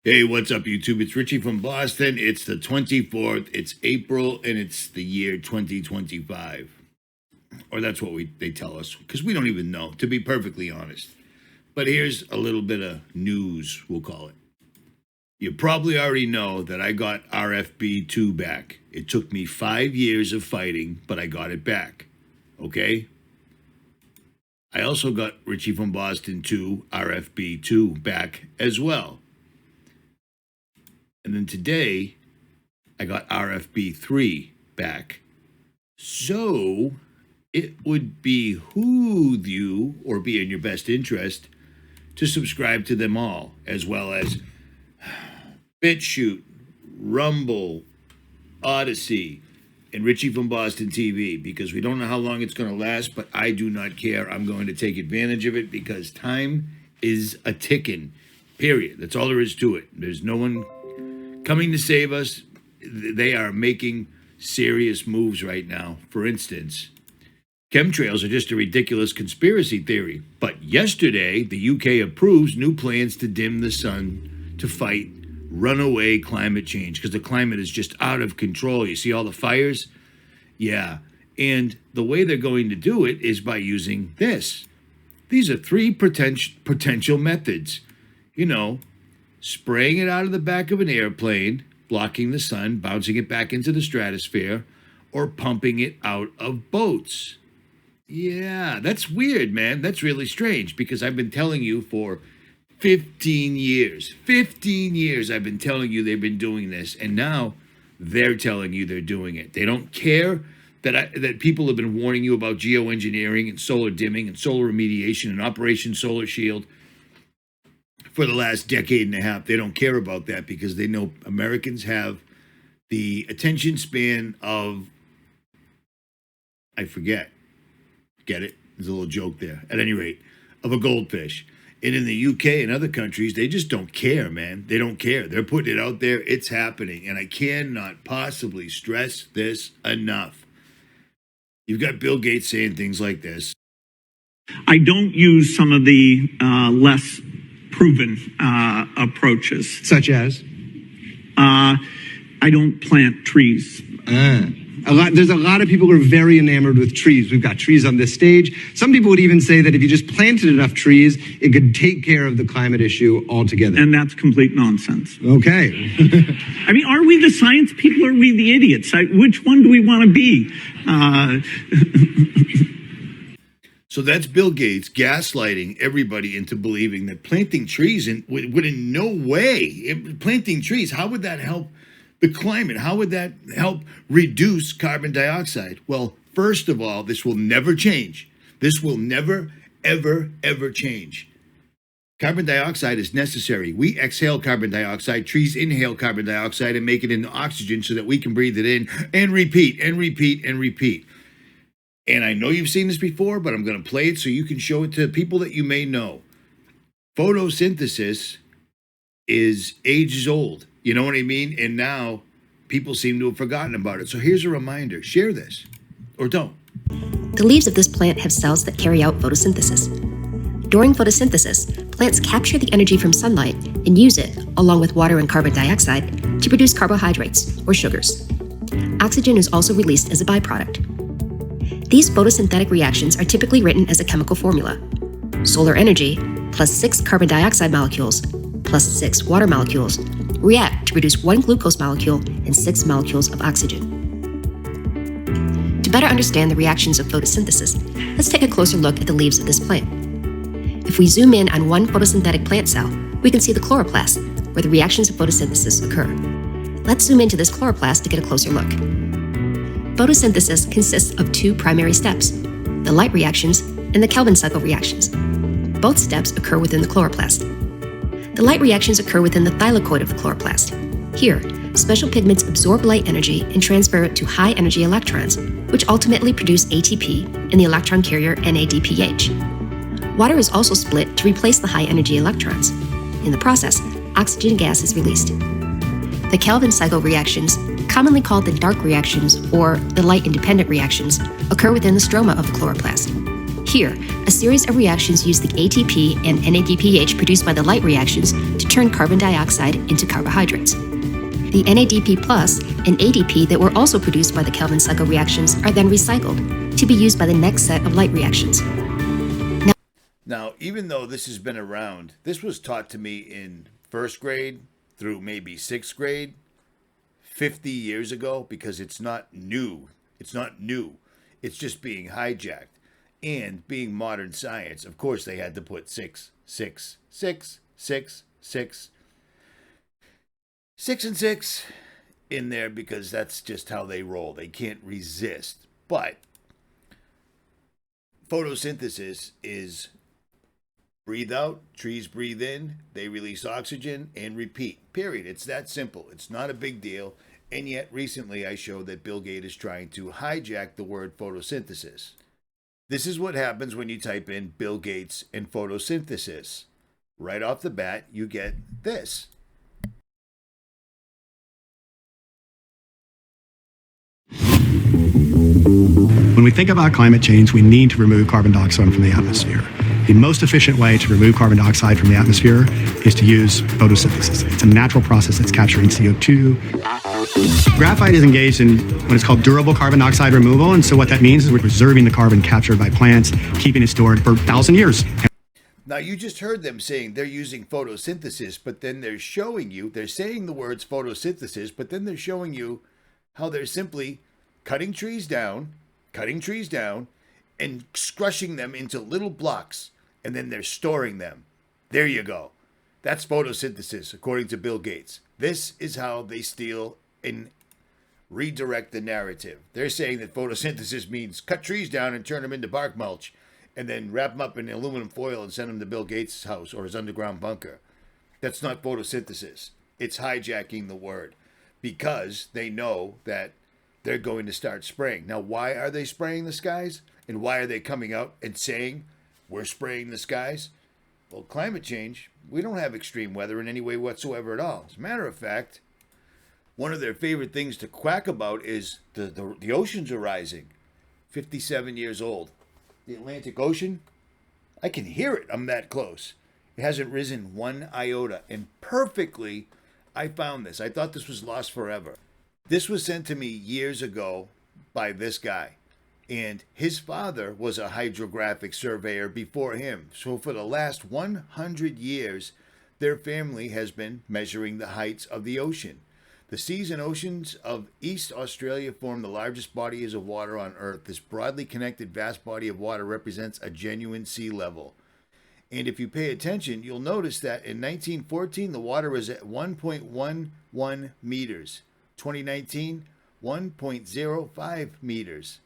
Hey, what's up, YouTube? It's Richie from Boston. It's the 24th. It's April, and it's the year 2025. Or that's what they tell us, because we don't even know, to be perfectly honest. But here's a little bit of news, we'll call it. You probably already know that I got RFB2 back. It took me 5 years of fighting, but I got it back. Okay? I also got Richie from Boston 2, RFB2 back as well. And then today, I got RFB3 back. So, it would behoove you, or be in your best interest, to subscribe to them all, as well as BitChute, Rumble, Odyssey, and Richie from Boston TV, because we don't know how long it's going to last, but I do not care. I'm going to take advantage of it because time is a ticking, period. That's all there is to it. There's no one coming to save us. They are making serious moves right now. For instance, chemtrails are just a ridiculous conspiracy theory. But yesterday, the UK approves new plans to dim the sun to fight runaway climate change, because the climate is just out of control. You see all the fires? Yeah. And the way they're going to do it is by using this. These are three potential methods. You know, spraying it out of the back of an airplane, blocking the sun, bouncing it back into the stratosphere, or pumping it out of boats. Yeah, that's weird, man. That's really strange, because I've been telling you for 15 years. 15 years I've been telling you they've been doing this, and now they're telling you they're doing it. They don't care that people have been warning you about geoengineering and solar dimming and solar remediation and Operation Solar Shield for the last decade and a half. They don't care about that because they know Americans have the attention span of, I forget. Get it? There's a little joke there. At any rate, of a goldfish. And in the UK and other countries, they just don't care, man. They don't care. They're putting it out there. It's happening. And I cannot possibly stress this enough. You've got Bill Gates saying things like this. I don't use some of the less proven approaches. Such as? I don't plant trees. There's a lot of people who are very enamored with trees. We've got trees on this stage. Some people would even say that if you just planted enough trees, it could take care of the climate issue altogether. And that's complete nonsense. Okay. I mean, are we the science people or are we the idiots? Which one do we want to be? So that's Bill Gates gaslighting everybody into believing that planting trees would in no way, planting trees, how would that help the climate? How would that help reduce carbon dioxide? Well, first of all, this will never change. This will never, ever, ever change. Carbon dioxide is necessary. We exhale carbon dioxide. Trees inhale carbon dioxide and make it into oxygen so that we can breathe it in and repeat and repeat and repeat. And I know you've seen this before, but I'm going to play it so you can show it to people that you may know. Photosynthesis is ages old. You know what I mean? And now people seem to have forgotten about it. So here's a reminder. Share this. Or don't. The leaves of this plant have cells that carry out photosynthesis. During photosynthesis, plants capture the energy from sunlight and use it, along with water and carbon dioxide, to produce carbohydrates, or sugars. Oxygen is also released as a byproduct. These photosynthetic reactions are typically written as a chemical formula. Solar energy, plus 6 carbon dioxide molecules, plus 6 water molecules, react to produce 1 glucose molecule and 6 molecules of oxygen. To better understand the reactions of photosynthesis, let's take a closer look at the leaves of this plant. If we zoom in on one photosynthetic plant cell, we can see the chloroplast, where the reactions of photosynthesis occur. Let's zoom into this chloroplast to get a closer look. Photosynthesis consists of 2 primary steps, the light reactions and the Calvin cycle reactions. Both steps occur within the chloroplast. The light reactions occur within the thylakoid of the chloroplast. Here, special pigments absorb light energy and transfer it to high-energy electrons, which ultimately produce ATP and the electron carrier NADPH. Water is also split to replace the high-energy electrons. In the process, oxygen gas is released. The Calvin cycle reactions, commonly called the dark reactions or the light-independent reactions, occur within the stroma of the chloroplast. Here, a series of reactions use the ATP and NADPH produced by the light reactions to turn carbon dioxide into carbohydrates. The NADP plus and ADP that were also produced by the Calvin cycle reactions are then recycled to be used by the next set of light reactions. Now, even though this has been around, this was taught to me in first grade through maybe sixth grade 50 years ago, because it's not new. It's not new. It's just being hijacked. And being modern science, of course, they had to put 6, 6, 6, 6, 6, 6 and 6 in there, because that's just how they roll. They can't resist. But photosynthesis is breathe out, trees breathe in, they release oxygen, and repeat. Period. It's that simple. It's not a big deal. And yet, recently I showed that Bill Gates is trying to hijack the word photosynthesis. This is what happens when you type in Bill Gates and photosynthesis. Right off the bat, you get this. When we think about climate change, we need to remove carbon dioxide from the atmosphere. The most efficient way to remove carbon dioxide from the atmosphere is to use photosynthesis. It's a natural process that's capturing CO2. Graphite is engaged in what is called durable carbon dioxide removal, and so what that means is we're preserving the carbon captured by plants, keeping it stored for 1,000 years. Now, you just heard them saying they're using photosynthesis, but then they're showing you, they're saying the words photosynthesis, but then they're showing you how they're simply cutting trees down, and crushing them into little blocks, and then they're storing them. There you go. That's photosynthesis, according to Bill Gates. This is how they steal and redirect the narrative. They're saying that photosynthesis means cut trees down and turn them into bark mulch, and then wrap them up in aluminum foil and send them to Bill Gates' house or his underground bunker. That's not photosynthesis. It's hijacking the word, because they know that they're going to start spraying. Now, why are they spraying the skies? And why are they coming out and saying, we're spraying the skies? Well, climate change, we don't have extreme weather in any way whatsoever at all. As a matter of fact, one of their favorite things to quack about is the oceans are rising. 57 years old. The Atlantic Ocean, I can hear it. I'm that close. It hasn't risen one iota. And perfectly, I found this. I thought this was lost forever. This was sent to me years ago by this guy. And his father was a hydrographic surveyor before him. So for the last 100 years, their family has been measuring the heights of the ocean. The seas and oceans of East Australia form the largest bodies of water on Earth. This broadly connected vast body of water represents a genuine sea level. And if you pay attention, you'll notice that in 1914, the water was at 1.11 meters. 2019, 1.05 meters.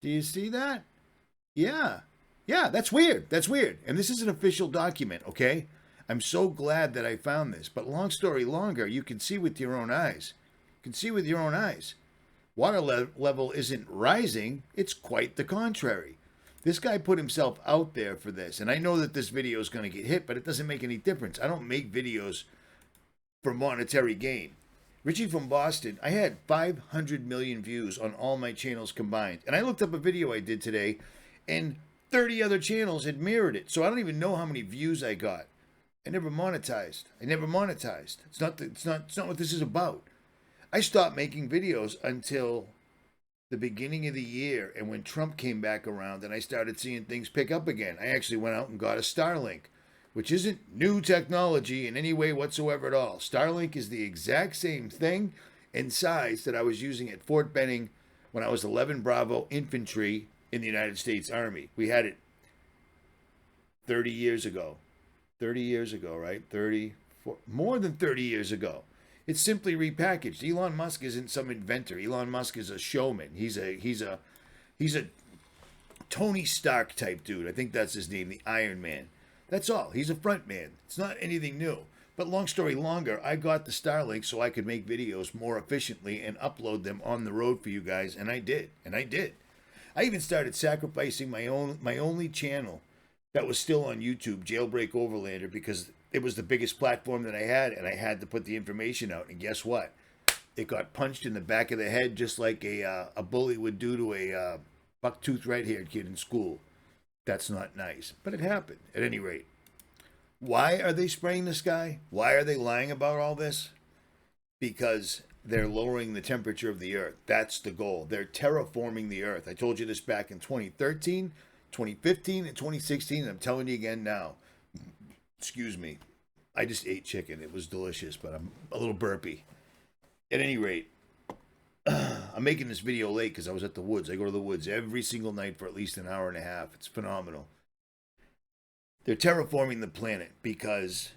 Do you see that? Yeah, that's weird. That's weird. And this is an official document, okay? I'm so glad that I found this. But long story longer, you can see with your own eyes. Water level isn't rising. It's quite the contrary. This guy put himself out there for this. And I know that this video is going to get hit, but it doesn't make any difference. I don't make videos for monetary gain. Richie from Boston, I had 500 million views on all my channels combined. And I looked up a video I did today, and 30 other channels had mirrored it. So I don't even know how many views I got. I never monetized. It's not what this is about. I stopped making videos until the beginning of the year, and when Trump came back around and I started seeing things pick up again. I actually went out and got a Starlink, which isn't new technology in any way whatsoever at all. Starlink is the exact same thing in size that I was using at Fort Benning when I was 11 Bravo Infantry in the United States Army. We had it 30 years ago. 30 years ago, right? More than 30 years ago. It's simply repackaged. Elon Musk isn't some inventor. Elon Musk is a showman. He's a Tony Stark type dude. I think that's his name, the Iron Man. That's all. He's a front man. It's not anything new. But long story longer, I got the Starlink so I could make videos more efficiently and upload them on the road for you guys, and I did. I even started sacrificing my only channel that was still on YouTube, Jailbreak Overlander, because it was the biggest platform that I had, and I had to put the information out. And guess what? It got punched in the back of the head just like a bully would do to a buck-toothed red-haired kid in school. That's not nice, but it happened. At any rate, Why are they spraying the sky? Why are they lying about all this? Because they're lowering the temperature of the earth. That's the goal. They're terraforming the earth. I told you this back in 2013, 2015, and 2016, and I'm telling you again now. Excuse me. I just ate chicken. It was delicious, but I'm a little burpy. At any rate, I'm making this video late because I was at the woods. I go to the woods every single night for at least an hour and a half. It's phenomenal. They're terraforming the planet because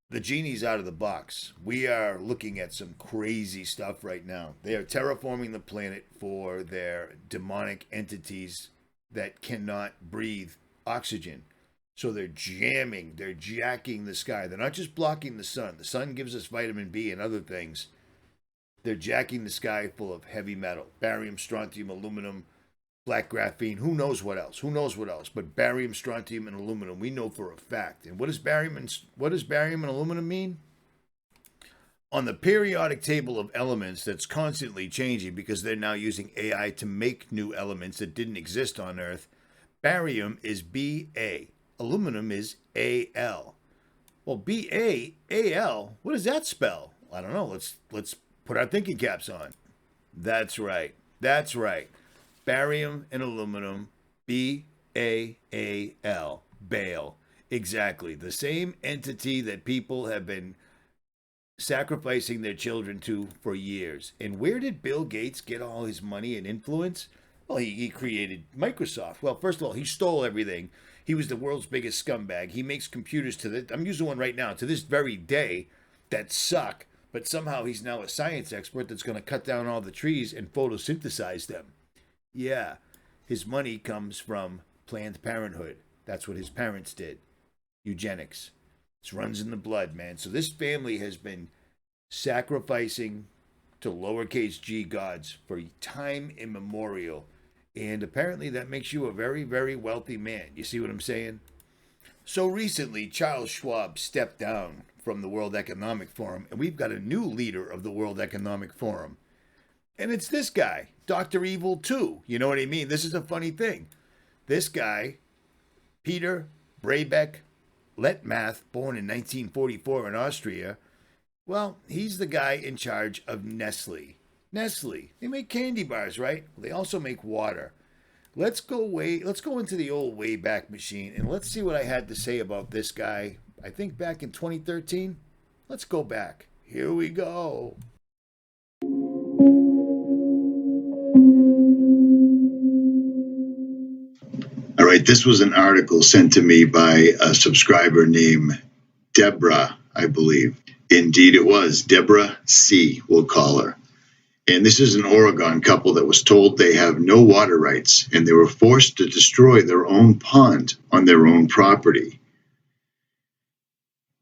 the genie's out of the box. We are looking at some crazy stuff right now. They are terraforming the planet for their demonic entities that cannot breathe oxygen. So they're jacking the sky. They're not just blocking the sun. The sun gives us vitamin B and other things. They're jacking the sky full of heavy metal. Barium, strontium, aluminum, black graphene, who knows what else? But barium, strontium, and aluminum, we know for a fact. And what does barium and aluminum mean? On the periodic table of elements that's constantly changing because they're now using AI to make new elements that didn't exist on Earth, barium is Ba. Aluminum is Al. Well, Bal, what does that spell? I don't know. Let's put our thinking caps on. That's right. Barium and aluminum, Baal. Baal. Exactly. The same entity that people have been sacrificing their children to for years. And where did Bill Gates get all his money and influence? Well, he created Microsoft. Well, first of all, he stole everything. He was the world's biggest scumbag. He makes computers I'm using one right now, to this very day, that suck. But somehow he's now a science expert that's going to cut down all the trees and photosynthesize them. Yeah, his money comes from Planned Parenthood. That's what his parents did. Eugenics. It runs in the blood, man. So this family has been sacrificing to lowercase g gods for time immemorial. And apparently that makes you a very, very wealthy man. You see what I'm saying? So recently, Charles Schwab stepped down from the World Economic Forum, and we've got a new leader of the World Economic Forum. And it's this guy, Dr. Evil 2. You know what I mean? This is a funny thing. This guy, Peter Brabeck Letmath, born in 1944 in Austria, well, he's the guy in charge of Nestle. Nestle, they make candy bars, right? They also make water. Let's go into the old Wayback Machine and let's see what I had to say about this guy, I think back in 2013. Let's go back. Here we go. All right, this was an article sent to me by a subscriber named Deborah, I believe. Indeed it was. Deborah C., we'll call her. And this is an Oregon couple that was told they have no water rights, and they were forced to destroy their own pond on their own property.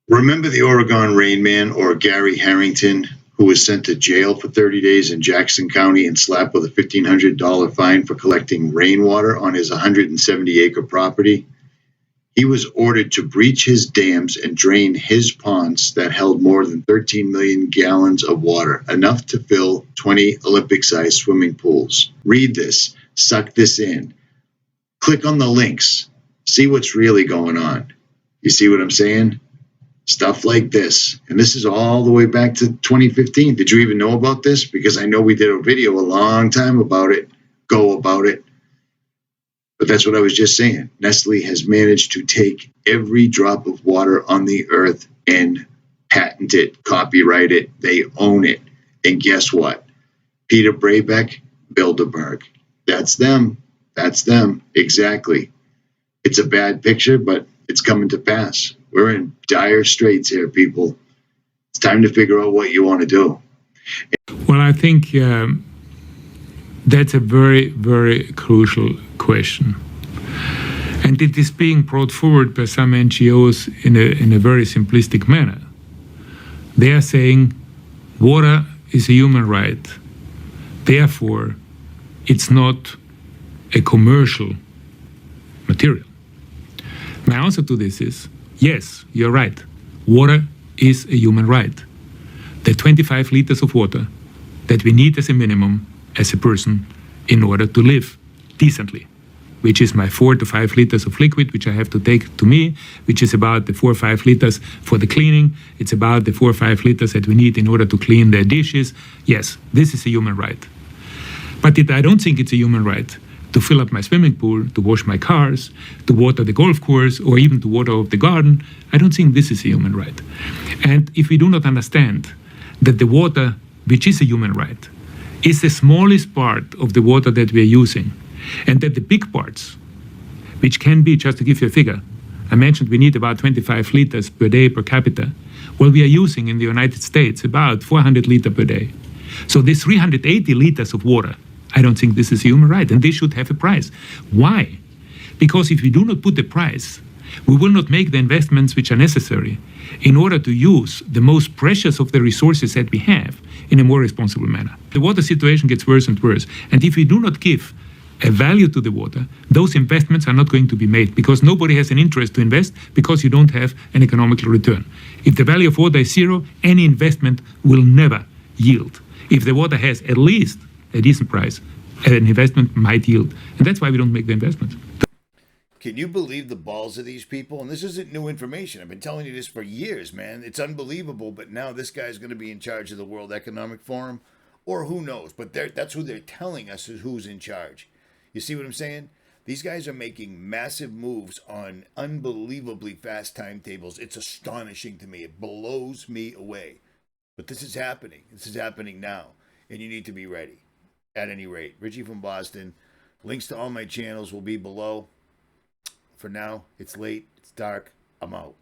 Remember the Oregon Rainman, or Gary Harrington, who was sent to jail for 30 days in Jackson County and slapped with a $1,500 fine for collecting rainwater on his 170-acre property? He was ordered to breach his dams and drain his ponds that held more than 13 million gallons of water, enough to fill 20 Olympic-sized swimming pools. Read this, suck this in, click on the links, see what's really going on. You see what I'm saying? Stuff like this. And this is all the way back to 2015. Did you even know about this? Because I know we did a video a long time about it, about it. But that's what I was just saying. Nestle has managed to take every drop of water on the earth and patent it, copyright it. They own it. And guess what? Peter Brabeck, Bilderberg. That's them. That's them. Exactly. It's a bad picture, but it's coming to pass. We're in dire straits here, people. It's time to figure out what you want to do. Well, I think that's a very, very crucial question. And it is being brought forward by some NGOs in a very simplistic manner. They are saying water is a human right. Therefore, it's not a commercial material. My answer to this is, yes, you're right. Water is a human right. The 25 liters of water that we need as a minimum as a person in order to live decently. which is my 4 to 5 liters of liquid, which I have to take to me, which is about the 4 or 5 liters for the cleaning. It's about the 4 or 5 liters that we need in order to clean the dishes. Yes, this is a human right. But I don't think it's a human right to fill up my swimming pool, to wash my cars, to water the golf course, or even to water the garden. I don't think this is a human right. And if we do not understand that the water, which is a human right, is the smallest part of the water that we are using, and that the big parts, which can be, just to give you a figure, I mentioned we need about 25 liters per day per capita. Well, we are using in the United States about 400 liters per day. So this 380 liters of water, I don't think this is a human right, and this should have a price. Why? Because if we do not put the price, we will not make the investments which are necessary in order to use the most precious of the resources that we have in a more responsible manner. The water situation gets worse and worse, and if we do not give a value to the water, those investments are not going to be made because nobody has an interest to invest because you don't have an economical return. If the value of water is zero, any investment will never yield. If the water has at least a decent price, an investment might yield. And that's why we don't make the investments. Can you believe the balls of these people? And this isn't new information. I've been telling you this for years, man. It's unbelievable. But now this guy's going to be in charge of the World Economic Forum, or who knows? But that's who they're telling us is who's in charge. You see what I'm saying? These guys are making massive moves on unbelievably fast timetables. It's astonishing to me. It blows me away. But this is happening. This is happening now. And you need to be ready. At any rate, Richie from Boston. Links to all my channels will be below. For now, it's late. It's dark. I'm out.